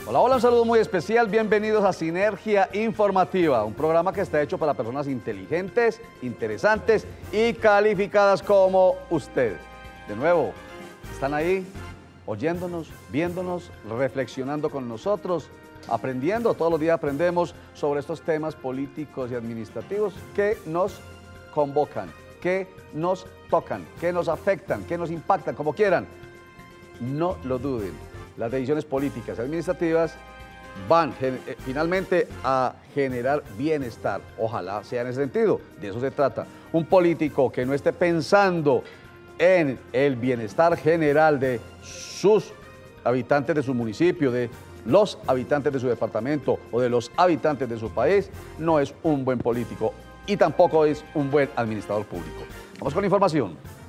Hola, hola, un saludo muy especial. Bienvenidos a Sinergia Informativa, un programa que está hecho para personas inteligentes, interesantes y calificadas como usted. De nuevo, están ahí oyéndonos, viéndonos, reflexionando con nosotros, aprendiendo. Todos los días aprendemos sobre estos temas políticos y administrativos que nos convocan, que nos tocan, que nos afectan, que nos impactan, como quieran. No lo duden. Las decisiones políticas y administrativas van finalmente a generar bienestar. Ojalá sea en ese sentido, de eso se trata. Un político que no esté pensando en el bienestar general de sus habitantes de su municipio, de los habitantes de su departamento o de los habitantes de su país, no es un buen político y tampoco es un buen administrador público. Vamos con la información.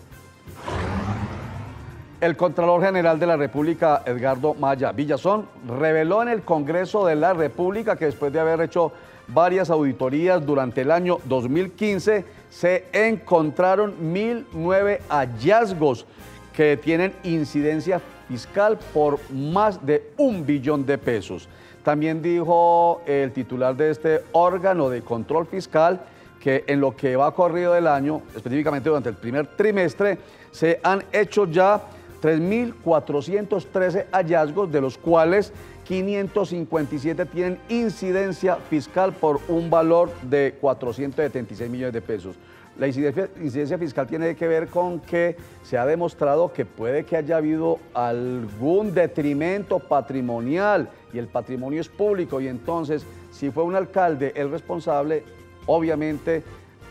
El Contralor General de la República, Edgardo Maya Villazón, reveló en el Congreso de la República que después de haber hecho varias auditorías durante el año 2015, se encontraron 1.009 hallazgos que tienen incidencia fiscal por más de 1 billón de pesos. También dijo el titular de este órgano de control fiscal que en lo que va corrido del año, específicamente durante el primer trimestre, se han hecho ya 3.413 hallazgos, de los cuales 557 tienen incidencia fiscal por un valor de 476 millones de pesos. La incidencia fiscal tiene que ver con que se ha demostrado que puede que haya habido algún detrimento patrimonial y el patrimonio es público y entonces si fue un alcalde el responsable, obviamente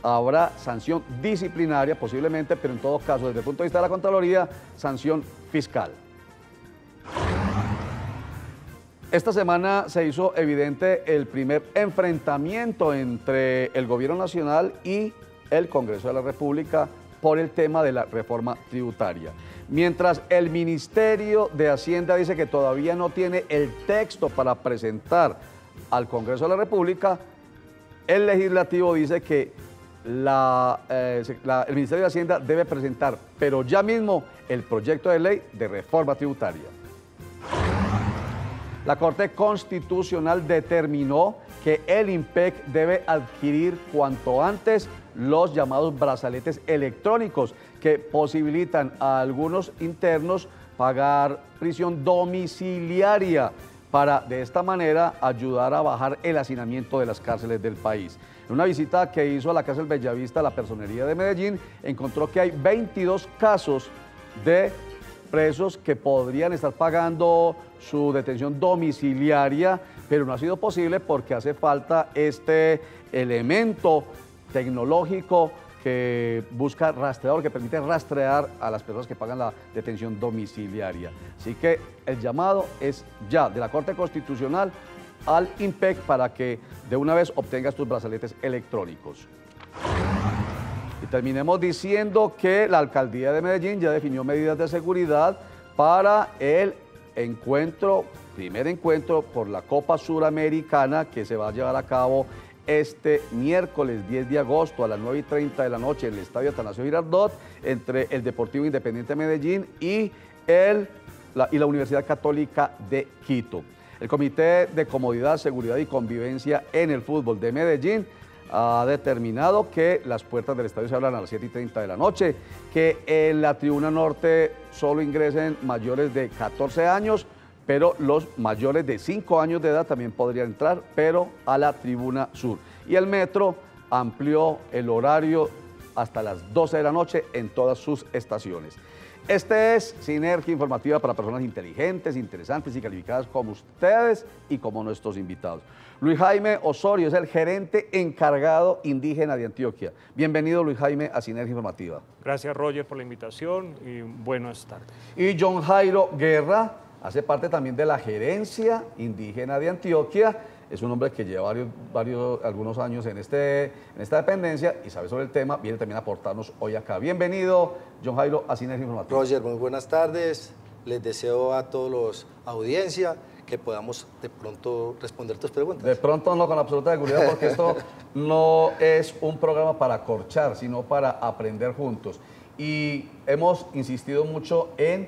habrá sanción disciplinaria posiblemente, pero en todo caso, desde el punto de vista de la Contraloría, sanción fiscal. Esta semana se hizo evidente el primer enfrentamiento entre el Gobierno Nacional y el Congreso de la República por el tema de la reforma tributaria. Mientras el Ministerio de Hacienda dice que todavía no tiene el texto para presentar al Congreso de la República, el Legislativo dice que el Ministerio de Hacienda debe presentar, pero ya mismo, el proyecto de ley de reforma tributaria. La Corte Constitucional determinó que el IMPEC debe adquirir cuanto antes los llamados brazaletes electrónicos que posibilitan a algunos internos pagar prisión domiciliaria para de esta manera ayudar a bajar el hacinamiento de las cárceles del país. En una visita que hizo a la cárcel Bellavista, la Personería de Medellín, encontró que hay 22 casos de presos que podrían estar pagando su detención domiciliaria, pero no ha sido posible porque hace falta este elemento tecnológico que busca rastreador, que permite rastrear a las personas que pagan la detención domiciliaria. Así que el llamado es ya de la Corte Constitucional al IMPEC para que de una vez obtenga estos brazaletes electrónicos. Y terminemos diciendo que la Alcaldía de Medellín ya definió medidas de seguridad para el primer encuentro por la Copa Suramericana que se va a llevar a cabo este miércoles 10 de agosto a las 9:30 de la noche en el Estadio Atanasio Girardot entre el Deportivo Independiente Medellín y la Universidad Católica de Quito. El Comité de Comodidad, Seguridad y Convivencia en el Fútbol de Medellín ha determinado que las puertas del estadio se abran a las 7:30 de la noche, que en la tribuna norte solo ingresen mayores de 14 años, pero los mayores de 5 años de edad también podrían entrar, pero a la tribuna sur. Y el metro amplió el horario hasta las 12 de la noche en todas sus estaciones. Este es Sinergia Informativa para personas inteligentes, interesantes y calificadas como ustedes y como nuestros invitados. Luis Jaime Osorio es el gerente encargado indígena de Antioquia. Bienvenido, Luis Jaime, a Sinergia Informativa. Gracias, Roger, por la invitación y buenas tardes. Y John Jairo Guerra hace parte también de la gerencia indígena de Antioquia. Es un hombre que lleva algunos años en esta dependencia y sabe sobre el tema, viene también a aportarnos hoy acá. Bienvenido, John Jairo, a Sinergia Informativa. Roger, muy buenas tardes. Les deseo a todos los audiencia que podamos de pronto responder tus preguntas. De pronto no, con absoluta seguridad, porque esto no es un programa para corchar, sino para aprender juntos. Y hemos insistido mucho en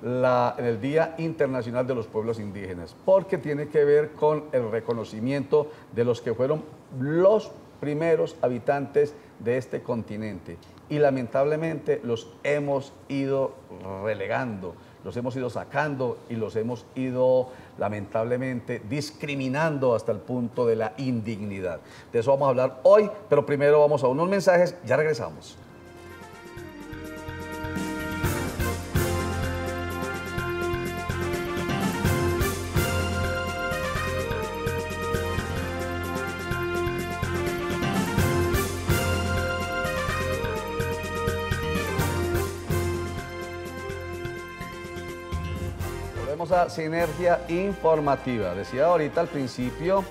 en el Día Internacional de los Pueblos Indígenas, porque tiene que ver con el reconocimiento de los que fueron los primeros habitantes de este continente. Y lamentablemente los hemos ido relegando, los hemos ido sacando y los hemos ido lamentablemente discriminando hasta el punto de la indignidad. De eso vamos a hablar hoy, pero primero vamos a unos mensajes, ya regresamos. A Sinergia Informativa. Decía ahorita al principio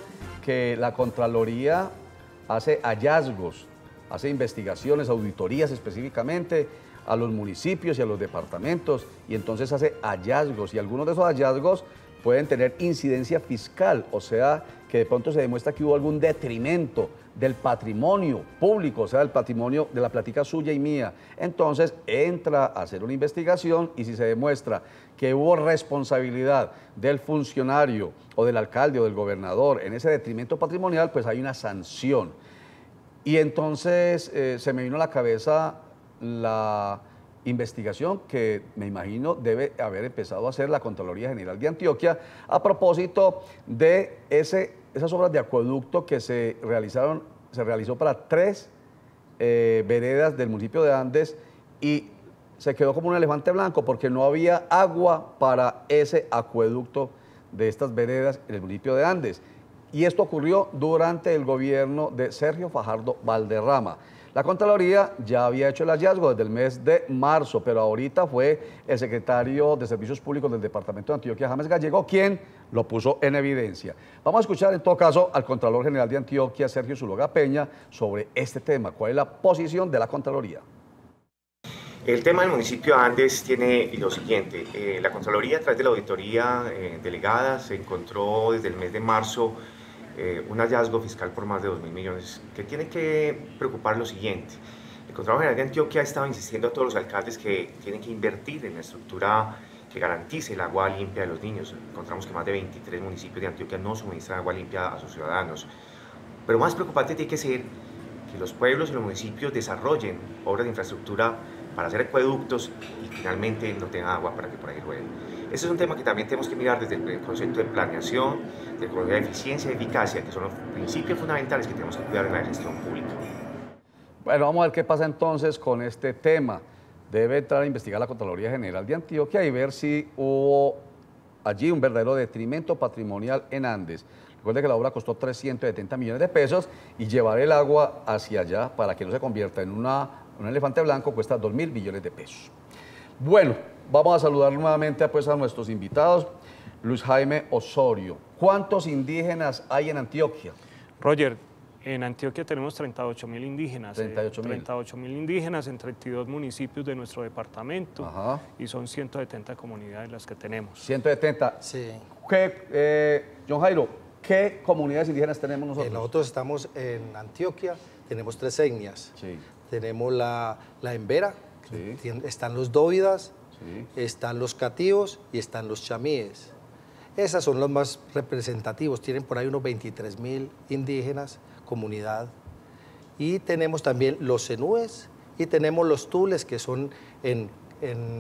que la Contraloría hace hallazgos, hace investigaciones, auditorías específicamente a los municipios y a los departamentos, y entonces hace hallazgos, y algunos de esos hallazgos pueden tener incidencia fiscal, o sea, que de pronto se demuestra que hubo algún detrimento del patrimonio público, o sea, del patrimonio de la plática suya y mía. Entonces entra a hacer una investigación y si se demuestra que hubo responsabilidad del funcionario o del alcalde o del gobernador en ese detrimento patrimonial, pues hay una sanción. Y entonces se me vino a la cabeza la investigación que me imagino debe haber empezado a hacer la Contraloría General de Antioquia a propósito de esas obras de acueducto que se realizó para 3 veredas del municipio de Andes y se quedó como un elefante blanco porque no había agua para ese acueducto de estas veredas en el municipio de Andes. Y esto ocurrió durante el gobierno de Sergio Fajardo Valderrama. La Contraloría ya había hecho el hallazgo desde el mes de marzo, pero ahorita fue el secretario de Servicios Públicos del Departamento de Antioquia, James Gallego, quien lo puso en evidencia. Vamos a escuchar en todo caso al Contralor General de Antioquia, Sergio Zuluaga Peña, sobre este tema. ¿Cuál es la posición de la Contraloría? El tema del municipio de Andes tiene lo siguiente. La Contraloría, a través de la auditoría delegada, se encontró desde el mes de marzo un hallazgo fiscal por más de 2.000 millones, que tiene que preocupar lo siguiente. El Contralor General de Antioquia ha estado insistiendo a todos los alcaldes que tienen que invertir en la estructura que garantice el agua limpia de los niños. Encontramos que más de 23 municipios de Antioquia no suministran agua limpia a sus ciudadanos. Pero más preocupante tiene que ser que los pueblos y los municipios desarrollen obras de infraestructura para hacer acueductos y finalmente no tengan agua para que por ahí rueden. Ese es un tema que también tenemos que mirar desde el concepto de planeación, de eficiencia y eficacia, que son los principios fundamentales que tenemos que cuidar en la gestión pública. Bueno, vamos a ver qué pasa entonces con este tema. Debe entrar a investigar la Contraloría General de Antioquia y ver si hubo allí un verdadero detrimento patrimonial en Andes. Recuerde que la obra costó 370 millones de pesos y llevar el agua hacia allá para que no se convierta en un elefante blanco cuesta 2.000 millones de pesos. Bueno, vamos a saludar nuevamente pues, a nuestros invitados. Luis Jaime Osorio, ¿cuántos indígenas hay en Antioquia? Roger, en Antioquia tenemos 38.000 indígenas. 38.000 indígenas en 32 municipios de nuestro departamento. Ajá. Y son 170 comunidades las que tenemos. 170. Sí. John Jairo, ¿qué comunidades indígenas tenemos nosotros? Nosotros estamos en Antioquia, tenemos 3 etnias. Sí. Tenemos la embera, sí. Están los dóvidas, sí. Están los cativos y están los chamíes. Esas son los más representativos, tienen por ahí unos 23.000 indígenas, comunidad. Y tenemos también los zenúes y tenemos los tules, que son en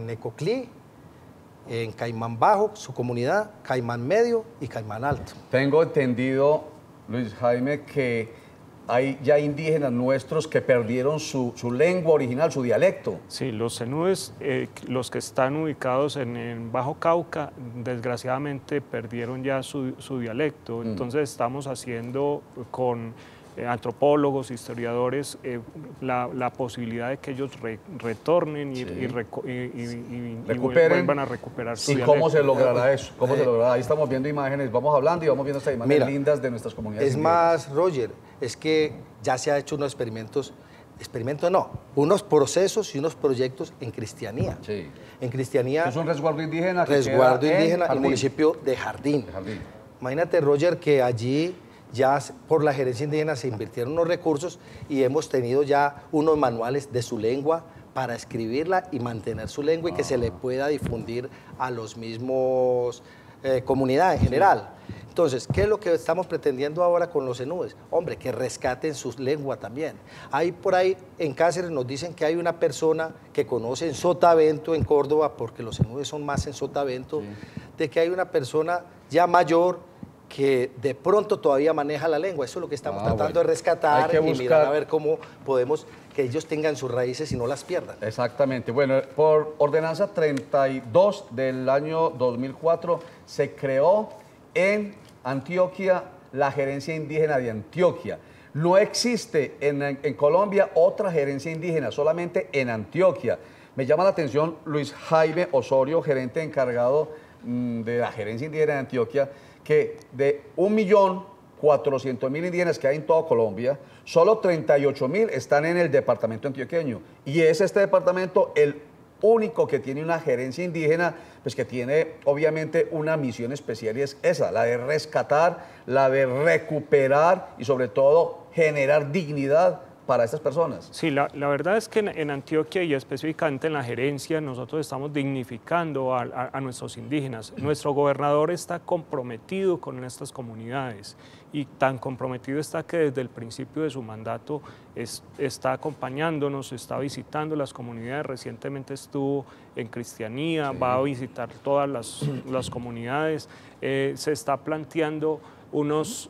Necoclí, en Caimán Bajo, su comunidad, Caimán Medio y Caimán Alto. Tengo entendido, Luis Jaime, que hay ya indígenas nuestros que perdieron su lengua original, su dialecto. Sí, los zenúes, los que están ubicados en Bajo Cauca, desgraciadamente perdieron ya su dialecto. Entonces estamos haciendo con antropólogos, historiadores, la posibilidad de que ellos retornen y vuelvan a recuperar su dialecto. ¿Y cómo se logrará eso? ¿Cómo se logrará? Ahí estamos viendo imágenes, vamos hablando y vamos viendo estas imágenes lindas de nuestras comunidades. Es más, Roger, es que ya se ha hecho unos unos procesos y unos proyectos en Cristianía. Sí. En Cristianía. Es un resguardo indígena. Resguardo indígena en el municipio de Jardín. Imagínate, Roger, que allí ya por la gerencia indígena se invirtieron unos recursos y hemos tenido ya unos manuales de su lengua para escribirla y mantener su lengua y que se le pueda difundir a los mismos comunidad en general. Entonces, ¿qué es lo que estamos pretendiendo ahora con los zenúes? Hombre, que rescaten su lengua también. Hay por ahí, en Cáceres nos dicen que hay una persona que conoce en Sotavento, en Córdoba, porque los zenúes son más en Sotavento, de que hay una persona ya mayor que de pronto todavía maneja la lengua. Eso es lo que estamos tratando de rescatar y mirar a ver cómo podemos que ellos tengan sus raíces y no las pierdan. Exactamente. Bueno, por ordenanza 32 del año 2004 se creó en Antioquia la Gerencia Indígena de Antioquia. No existe en Colombia otra gerencia indígena, solamente en Antioquia. Me llama la atención Luis Jaime Osorio, gerente encargado de la Gerencia Indígena de Antioquia, que de 1.400.000 indígenas que hay en toda Colombia, solo 38.000 están en el departamento antioqueño. Y es este departamento el único que tiene una gerencia indígena, pues que tiene obviamente una misión especial y es esa, la de rescatar, la de recuperar y sobre todo generar dignidad para estas personas. Sí, la verdad es que en Antioquia y específicamente en la gerencia nosotros estamos dignificando a nuestros indígenas. Nuestro gobernador está comprometido con estas comunidades y tan comprometido está que desde el principio de su mandato está acompañándonos, está visitando las comunidades. Recientemente estuvo en Cristianía, va a visitar todas las comunidades, se está planteando unas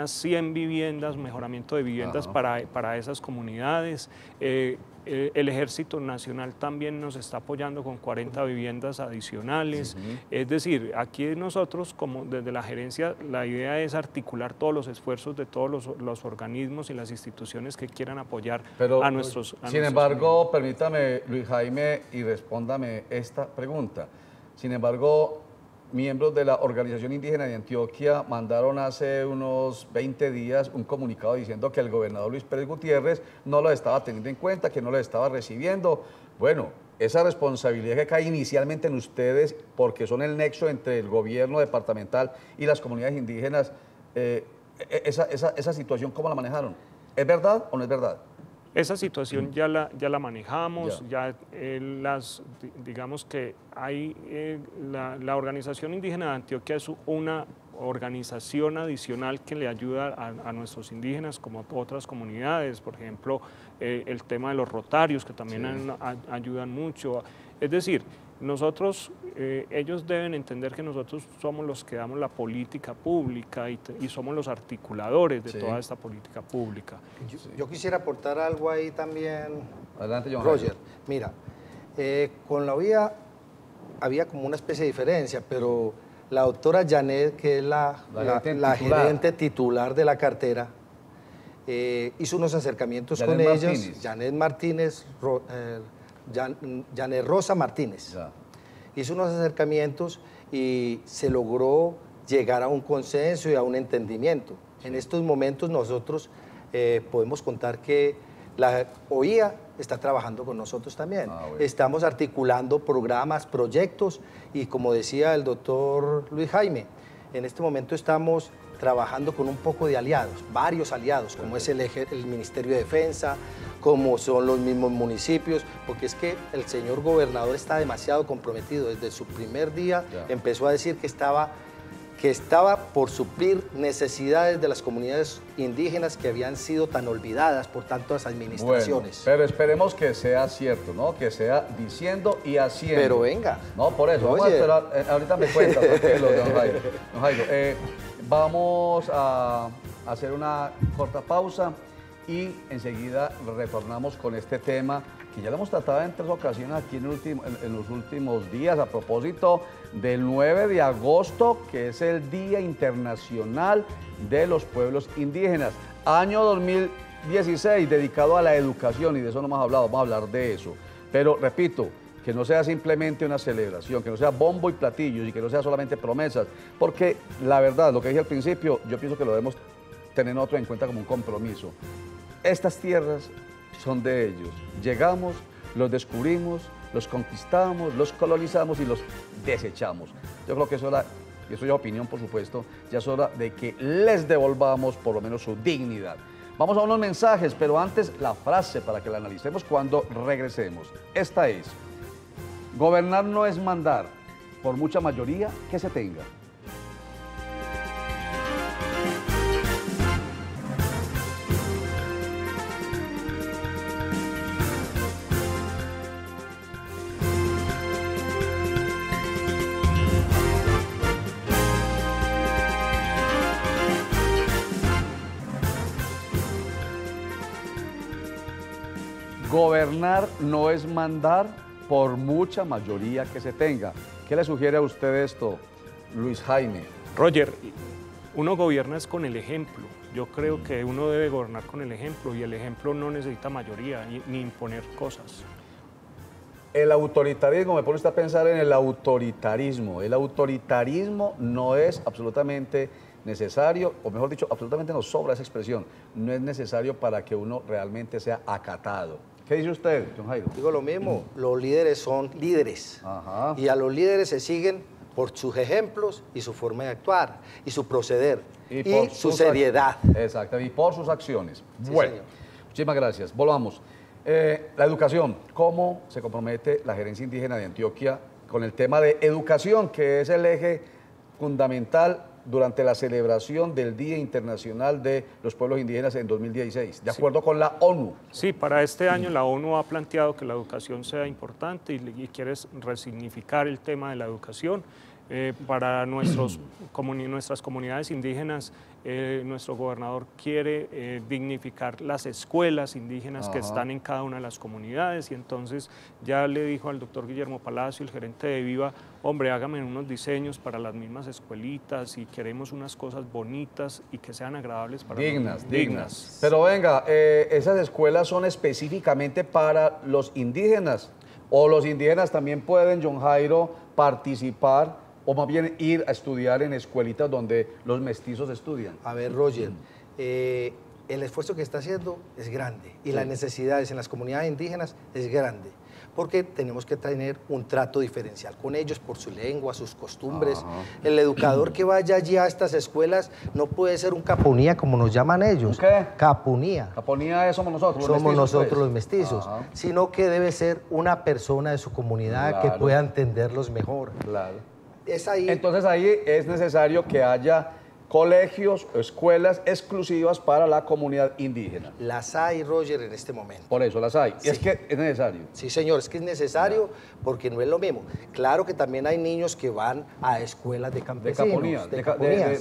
100 viviendas, mejoramiento de viviendas para esas comunidades. El Ejército Nacional también nos está apoyando con 40 viviendas adicionales. Es decir, aquí nosotros, como desde la gerencia, la idea es articular todos los esfuerzos de todos los organismos y las instituciones que quieran apoyar a nuestros Sin embargo, permítame, Luis Jaime, y respóndame esta pregunta. Sin embargo, miembros de la Organización Indígena de Antioquia mandaron hace unos 20 días un comunicado diciendo que el gobernador Luis Pérez Gutiérrez no lo estaba teniendo en cuenta, que no lo estaba recibiendo. Bueno, esa responsabilidad que cae inicialmente en ustedes, porque son el nexo entre el gobierno departamental y las comunidades indígenas, esa situación, ¿cómo la manejaron? ¿Es verdad o no es verdad? Esa situación ya la manejamos, digamos que hay la Organización Indígena de Antioquia es una organización adicional que le ayuda a nuestros indígenas como a otras comunidades, por ejemplo, el tema de los rotarios que también ayudan mucho. Es decir, nosotros, ellos deben entender que nosotros somos los que damos la política pública y somos los articuladores de toda esta política pública. Yo quisiera aportar algo ahí también. Adelante, John Roger. Mira, con la OIA había como una especie de diferencia, pero la doctora Janet, que es la gerente titular de la cartera, hizo unos acercamientos con ellas. Janet Martínez, Janet Rosa Martínez. Hizo unos acercamientos y se logró llegar a un consenso y a un entendimiento. En estos momentos nosotros podemos contar que la OIA está trabajando con nosotros también. Estamos articulando programas, proyectos y como decía el doctor Luis Jaime, en este momento estamos trabajando con un poco de aliados, varios aliados, como es el Ministerio de Defensa, como son los mismos municipios, porque es que el señor gobernador está demasiado comprometido. Desde su primer día empezó a decir que estaba por suplir necesidades de las comunidades indígenas que habían sido tan olvidadas por tantas administraciones. Bueno, pero esperemos que sea cierto, ¿no? Que sea diciendo y haciendo. Pero venga. No, por eso, vamos a esperar, ahorita me cuentas, don Jairo. Don Jairo, vamos a hacer una corta pausa y enseguida retornamos con este tema que ya lo hemos tratado en 3 ocasiones aquí en los últimos días a propósito del 9 de agosto, que es el Día Internacional de los Pueblos Indígenas, año 2016 dedicado a la educación y de eso no hemos hablado, vamos a hablar de eso. Pero repito, que no sea simplemente una celebración, que no sea bombo y platillos y que no sea solamente promesas, porque la verdad, lo que dije al principio, yo pienso que lo debemos tener nosotros en cuenta como un compromiso. Estas tierras son de ellos. Llegamos, los descubrimos, los conquistamos, los colonizamos y los desechamos. Yo creo que eso era, y eso es opinión por supuesto, ya es hora de que les devolvamos por lo menos su dignidad. Vamos a unos mensajes, pero antes la frase para que la analicemos cuando regresemos. Esta es: gobernar no es mandar, por mucha mayoría que se tenga. Gobernar no es mandar, por mucha mayoría que se tenga. ¿Qué le sugiere a usted esto, Luis Jaime? Roger, uno gobierna es con el ejemplo. Yo creo que uno debe gobernar con el ejemplo y el ejemplo no necesita mayoría ni imponer cosas. El autoritarismo, me pone usted a pensar en el autoritarismo. El autoritarismo no es absolutamente necesario, o mejor dicho, absolutamente nos sobra esa expresión. No es necesario para que uno realmente sea acatado. ¿Qué dice usted, don Jairo? Digo lo mismo, los líderes son líderes. Ajá. Y a los líderes se siguen por sus ejemplos y su forma de actuar y su proceder y su seriedad. Exacto, y por sus acciones. Sí, bueno, señor. Muchísimas gracias. Volvamos. La educación. ¿Cómo se compromete la Gerencia Indígena de Antioquia con el tema de educación, que es el eje fundamental durante la celebración del Día Internacional de los Pueblos Indígenas en 2016, de acuerdo con la ONU? Sí, para este año la ONU ha planteado que la educación sea importante y quiere resignificar el tema de la educación. Para nuestras comunidades indígenas, nuestro gobernador quiere dignificar las escuelas indígenas que están en cada una de las comunidades, y entonces ya le dijo al doctor Guillermo Palacio, el gerente de Viva: hombre, hágame unos diseños para las mismas escuelitas y queremos unas cosas bonitas y que sean agradables para dignas. Pero venga, ¿esas escuelas son específicamente para los indígenas? ¿O los indígenas también pueden, John Jairo, participar o más bien ir a estudiar en escuelitas donde los mestizos estudian? A ver, Roger, el esfuerzo que está haciendo es grande y las necesidades en las comunidades indígenas es grande, porque tenemos que tener un trato diferencial con ellos por su lengua, sus costumbres. El educador que vaya allí a estas escuelas no puede ser un caponía, como nos llaman ellos. ¿Qué? Caponía. Caponía somos nosotros, los Somos mestizos, nosotros pues. los mestizos, sino que debe ser una persona de su comunidad que pueda entenderlos mejor. Claro. Es ahí. Entonces ahí es necesario que haya colegios o escuelas exclusivas para la comunidad indígena. Las hay, Roger, en este momento. Por eso las hay. Sí. Y es que es necesario. Sí, señor, es que es necesario porque no es lo mismo. Claro que también hay niños que van a escuelas de campesinos. De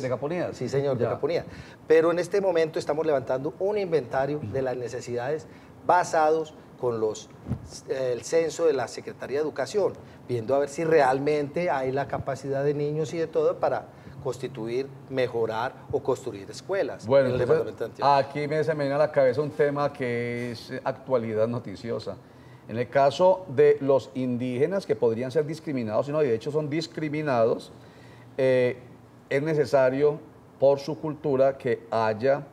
caponías. Sí, señor, de Ya. caponía. Pero en este momento estamos levantando un inventario de las necesidades basados con el censo de la Secretaría de Educación, viendo a ver si realmente hay la capacidad de niños y de todo para constituir, mejorar o construir escuelas. Bueno, en el entonces, departamento de Antioquia. aquí se me viene a la cabeza un tema que es actualidad noticiosa. En el caso de los indígenas que podrían ser discriminados, y no, de hecho son discriminados, es necesario por su cultura que haya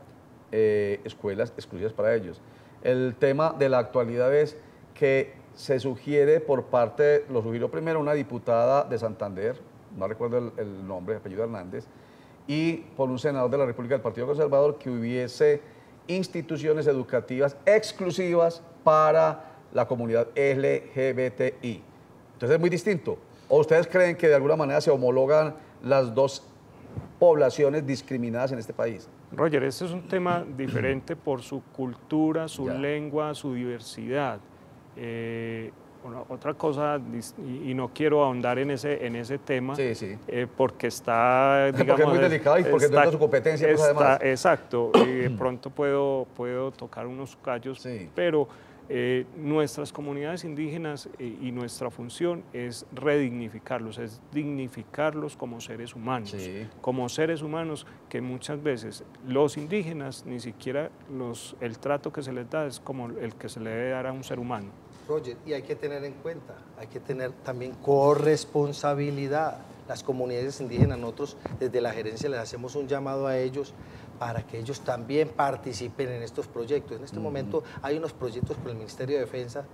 escuelas exclusivas para ellos. El tema de la actualidad es que se sugiere por parte, lo sugirió primero una diputada de Santander, no recuerdo el nombre, apellido Hernández, y por un senador de la República del Partido Conservador, que hubiese instituciones educativas exclusivas para la comunidad LGBTI. Entonces es muy distinto. ¿O ustedes creen que de alguna manera se homologan las dos poblaciones discriminadas en este país? Roger, este es un tema diferente por su cultura, su lengua, su diversidad. Otra cosa, y no quiero ahondar en ese tema, porque está, digamos... Porque es muy delicado y porque no es de su competencia, pues, además. Exacto, de pronto puedo tocar unos callos, pero nuestras comunidades indígenas y nuestra función es redignificarlos, es dignificarlos como seres humanos, que muchas veces los indígenas ni siquiera el trato que se les da es como el que se le debe dar a un ser humano. Roger, y hay que tener en cuenta, hay que tener también corresponsabilidad. Las comunidades indígenas, nosotros desde la gerencia les hacemos un llamado a ellos para que ellos también participen en estos proyectos. En este momento hay unos proyectos con el Ministerio de Defensa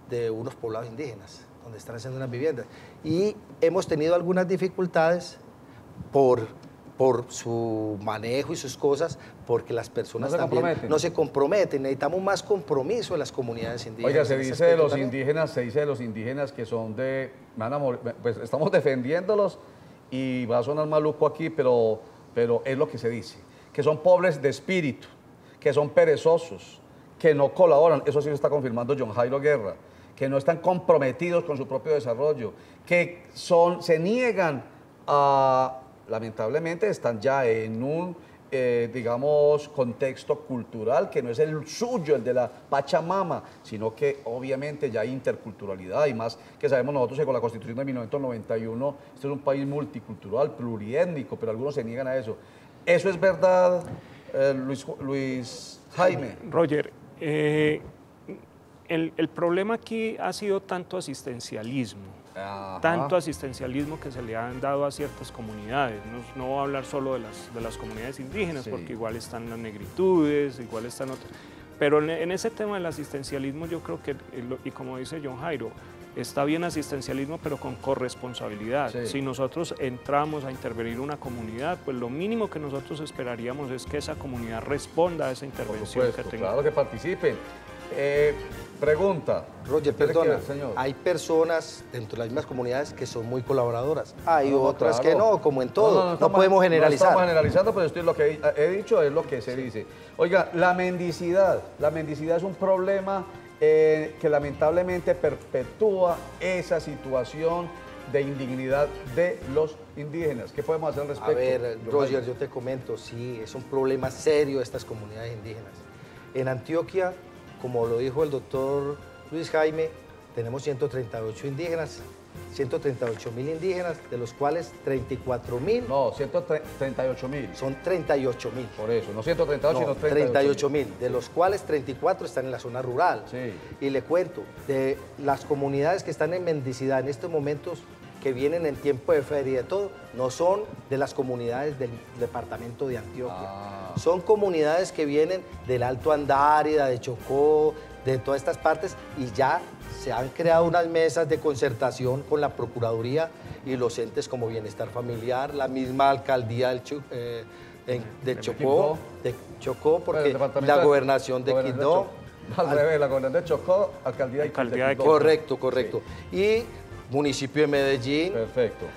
de unos poblados indígenas, donde están haciendo unas viviendas. Y hemos tenido algunas dificultades por por su manejo y sus cosas, porque las personas también no se comprometen. Necesitamos más compromiso en las comunidades indígenas. Oiga, se dice de los indígenas que son pues estamos defendiéndolos y va a sonar maluco aquí, pero es lo que se dice, que son pobres de espíritu, que son perezosos, que no colaboran, eso sí lo está confirmando John Jairo Guerra, que no están comprometidos con su propio desarrollo, que se niegan a, lamentablemente, están ya en un, digamos, contexto cultural que no es el suyo, el de la Pachamama, sino que obviamente ya hay interculturalidad y más que sabemos nosotros que con la Constitución de 1991 este es un país multicultural, pluriétnico, pero algunos se niegan a eso. ¿Eso es verdad, Luis Jaime? Roger, el problema aquí ha sido tanto asistencialismo, que se le han dado a ciertas comunidades. No voy a hablar solo de las comunidades indígenas, porque igual están las negritudes, igual están otras. Pero en ese tema del asistencialismo yo creo que, y como dice John Jairo, está bien asistencialismo, pero con corresponsabilidad. Sí. Si nosotros entramos a intervenir una comunidad, pues lo mínimo que nosotros esperaríamos es que esa comunidad responda a esa intervención que tenga. Claro, que participen. Pregunta. Roger, perdona, hay personas dentro de las mismas comunidades que son muy colaboradoras. Hay otras que no, como en todo. No podemos generalizar. No estamos generalizando, pero esto es lo que he dicho, es lo que se dice. Oiga, la mendicidad es un problema que lamentablemente perpetúa esa situación de indignidad de los indígenas. ¿Qué podemos hacer al respecto? A ver, Roger, yo te comento, sí, es un problema serio estas comunidades indígenas. En Antioquia, como lo dijo el doctor Luis Jaime, tenemos 138 indígenas, 138.000 indígenas, de los cuales 34.000... No, 138.000. Son 38.000. Por eso, no 138, no, sino 38.000, de los cuales 34 están en la zona rural. Sí. Y le cuento, de las comunidades que están en mendicidad en estos momentos, que vienen en tiempo de feria y de todo, no son de las comunidades del departamento de Antioquia. Son comunidades que vienen del Alto Andárida, de Chocó, de todas estas partes, y ya se han creado unas mesas de concertación con la Procuraduría y los entes como Bienestar Familiar, la misma alcaldía de Chocó, porque la gobernación de Quindó. Al revés, la gobernación de Chocó, alcaldía de Quindó. Correcto. Y municipio de Medellín. Perfecto.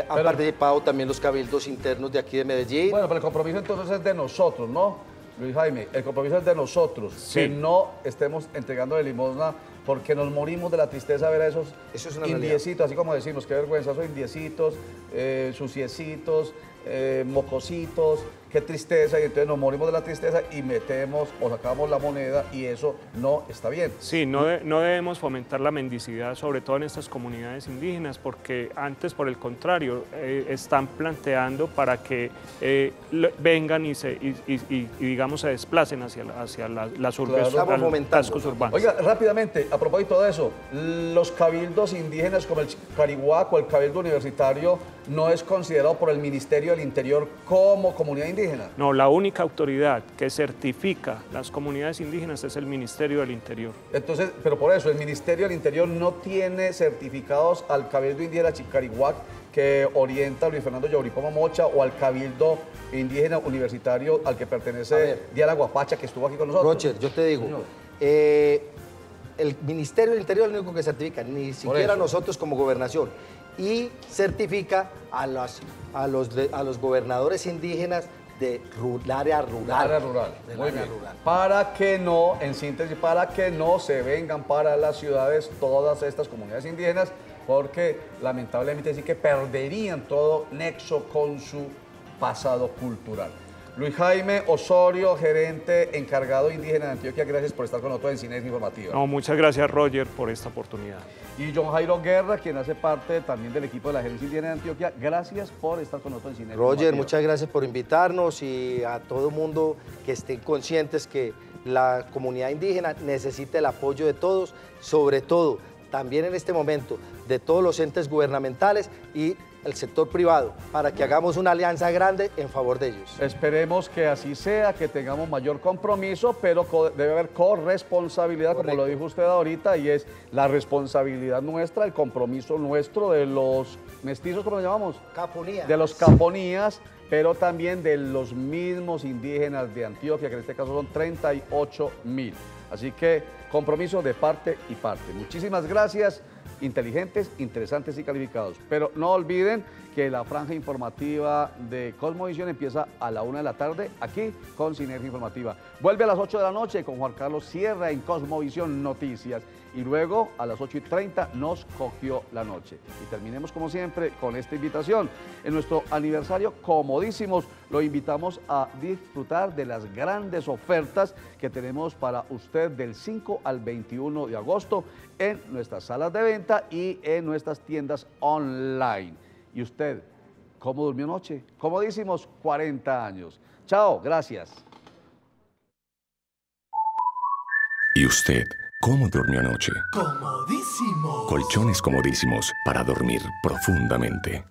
Han participado también los cabildos internos de aquí de Medellín. Bueno, pero el compromiso entonces es de nosotros, ¿no, Luis Jaime? El compromiso es de nosotros, sí. Que no estemos entregando de limosna porque nos morimos de la tristeza de ver a esos indiecitos, así como decimos, qué vergüenza, esos indiecitos, suciecitos, mocositos, qué tristeza, y entonces nos morimos de la tristeza y metemos o sacamos la moneda y eso no está bien. Sí, no debemos fomentar la mendicidad, sobre todo en estas comunidades indígenas, porque antes, por el contrario, están planteando para que vengan y digamos se desplacen hacia las urbes, claro, los cascos urbanos. Oiga, rápidamente, a propósito de eso, los cabildos indígenas como el Carihuac o el Cabildo Universitario no es considerado por el Ministerio del Interior como comunidad indígena. No, la única autoridad que certifica las comunidades indígenas es el Ministerio del Interior. Entonces, pero por eso, el Ministerio del Interior no tiene certificados al Cabildo Indígena Chicarihuac que orienta a Luis Fernando Yauripoma Mocha o al Cabildo Indígena Universitario al que pertenece Diana Guapacha, que estuvo aquí con nosotros. Roger, yo te digo, el Ministerio del Interior es el único que certifica, ni siquiera nosotros como gobernación, y certifica a los gobernadores indígenas del área rural. Muy bien. Para que no, en síntesis, para que no se vengan para las ciudades todas estas comunidades indígenas, porque lamentablemente sí que perderían todo nexo con su pasado cultural. Luis Jaime Osorio, gerente encargado indígena de Antioquia, gracias por estar con nosotros en Sinergia Informativa. No, muchas gracias, Roger, por esta oportunidad. Y John Jairo Guerra, quien hace parte también del equipo de la Gerencia Indígena de Antioquia, gracias por estar con nosotros en Sinergia Roger, Informativa. muchas gracias por invitarnos y a todo mundo que estén conscientes que la comunidad indígena necesita el apoyo de todos, sobre todo también en este momento de todos los entes gubernamentales y el sector privado para que hagamos una alianza grande en favor de ellos. Esperemos que así sea, que tengamos mayor compromiso, pero debe haber corresponsabilidad, Correcto. como lo dijo usted ahorita, y es la responsabilidad nuestra, el compromiso nuestro de los mestizos, ¿cómo lo llamamos? Caponías. De los caponías, pero también de los mismos indígenas de Antioquia, que en este caso son 38.000. Así que compromiso de parte y parte. Muchísimas gracias, inteligentes, interesantes y calificados. Pero no olviden que la franja informativa de Cosmovisión empieza a la 1 de la tarde, aquí con Sinergia Informativa. Vuelve a las 8 de la noche con Juan Carlos Sierra en Cosmovisión Noticias. Y luego a las 8:30 nos cogió la noche. Y terminemos como siempre con esta invitación. En nuestro aniversario comodísimos, lo invitamos a disfrutar de las grandes ofertas que tenemos para usted del 5 al 21 de agosto en nuestras salas de venta y en nuestras tiendas online. ¿Y usted cómo durmió anoche? Comodísimos, 40 años. Chao, gracias. ¿Y usted cómo durmió anoche? Comodísimo. Colchones comodísimos para dormir profundamente.